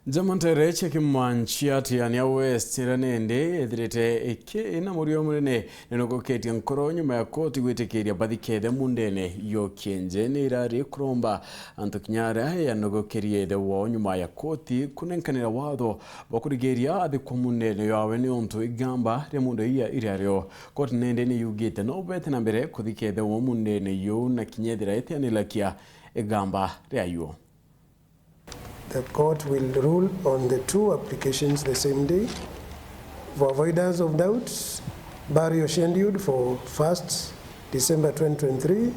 Jamantere KIMACHIA TIGANIA West iranende ethirite ina murio munene nenogoketie nkoro nyuma ya koti gwitikiria bathikethe mundene yokienje ni irari kuromba antu kinyara yanogokerie the wo nyuma ya koti kunenkanira watho bakurigeria athikwa munene yawe ni onto igamba ria mundu iya irario koti nende ni yugite no bete na mbere kuthikethe wo munene yo na kinyethira etianilakia igamba ria yo. The court will rule on the two applications the same day. For avoidance of doubts, burial scheduled for 1st December 2023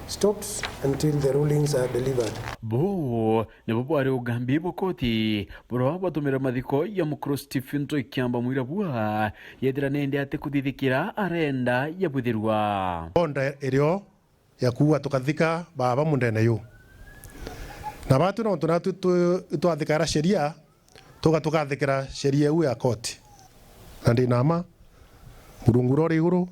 stops until the rulings are delivered. Bo ne bwari ugambi bokoti bro batumira mathiko ya mukro Stephen Toikiamba mwira bua yethira nende ate kuthithikira arenda ya buthirwa onda erio ya kuwa tukathika baba mundene yu na batu no tunatu twathikara sheria tugathikira sheria u ya koti andi nama burunguro ri iguru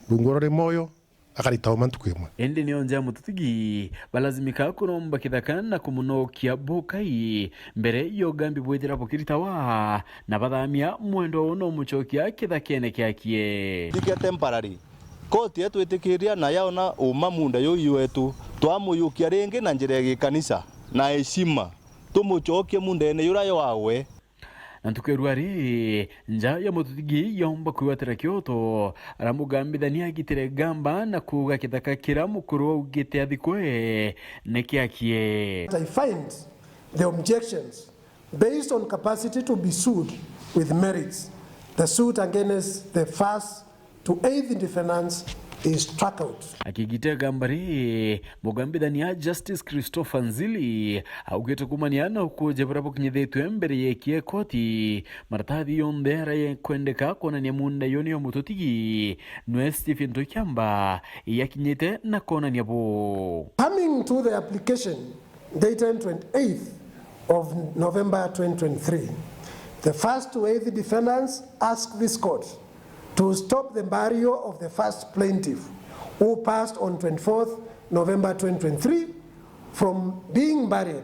burunguro ri moyo akarita omantu kwimwe ende ni Njaa mututigi balazimika kuromba kithakana na kumunokia bokai mbere yo gambi bwethira bukiritawa na bathamia mwendo no muchokia kithakene kyakie dike temporary koti yetu itikiria na yaona uma munda yo wetu twamuyukia ringi na njira ya kanisa na heshima tumuchokie mundene yurayo wawe Nantukerwari Njaa ya mututigi yomba kuiwatira Kioto aramugambithania agitire gamba na kuga kithaka kira mukuru ugite athikwe nekiakie. I find the objections based on capacity to be sued with merits. The suit against the first to 8th defendants is struck out. Akigite gambari mugambithania Justice Christopher Nzili augete kumaniana ukuje barapo kinyethetwe mbere yekie koti maratathi yondera ye kwendeka konania munda yoni yo mututigi nwe Stephen Toikiamba yakinyete na konania bo. Coming to the application dated 28th of November 2023, the first to 8th defendants asked this court to stop the burial of the first plaintiff who passed on 24th November 2023 from being buried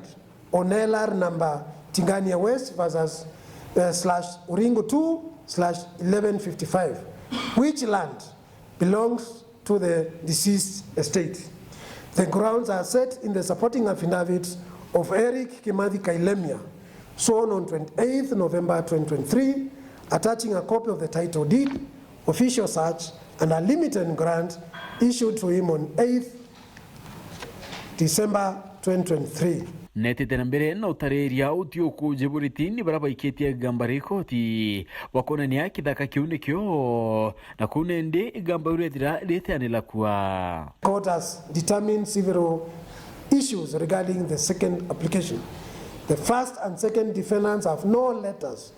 on LR number TIGANIA West versus /Uringo 2/1155, which land belongs to the deceased estate. The grounds are set in the supporting affidavit of Eric Kimathi Kailemia, sworn on 28th November 2023, attaching a copy of the title deed, official search, and a limited grant issued to him on 8th December 2023. Netete na mbere na utareria utio kujiburiti ni baraba iketia gambari koti wakonania kithaka kiune kyo na kunende igamba uretira leteanila kwa. Court has determined several issues regarding the second application. The first and second defendants have no letters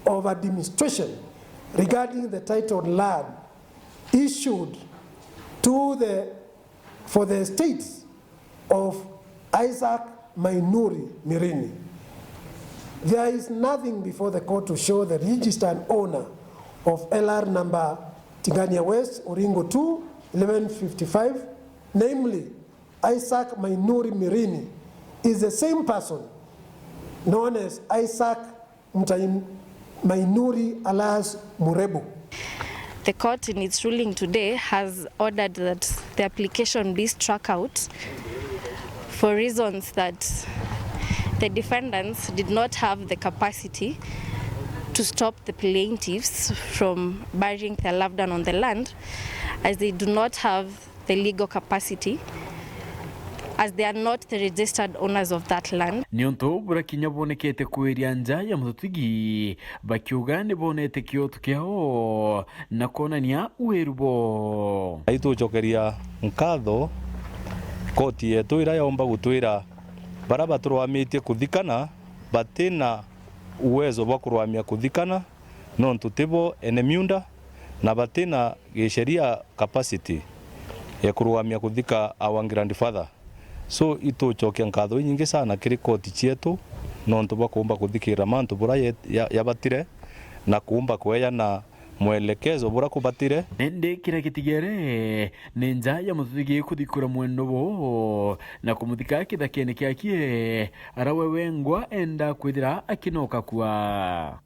of administration regarding the titled land issued to for the estates of Isaac Mainuri Mirini. There is nothing before the court to show the registered owner of LR number TIGANIA West Uringo 2/1155, namely Isaac Mainuri Mirini, is the same person known as Isaac Mainuri alias Murebu. The court in its ruling today has ordered that the application be struck out for reasons that the defendants did not have the capacity to stop the plaintiffs from burying their loved one on the land, as they do not have the legal capacity, as they are not the registered owners of that land. Nionto burakinya bonekete kueria Njaa ya mututigi bakiuga ni bonete Kioto kiao na konania uerubo. Ituchokeria nkatho koti yetu ira yomba gutwira baraba turwamitie kuthikana batina uwezo wa kurwamia kuthikana no ntutibo ene MUUNDA na batina gesheria capacity ya kurwamia kuthika our grandfather. So ituchokia nkatho nyingi sana kiri koti cietu no ntuba kuumba kuthikira mantu bura yabatire na kuumba kweya na mwelekezo bura kubatire nende kira gitigere ni Njaa ya muthigi kuthikura mwendo bo na kumuthika kithakene kiakie arawe wengwa enda kwithira akinoka kwa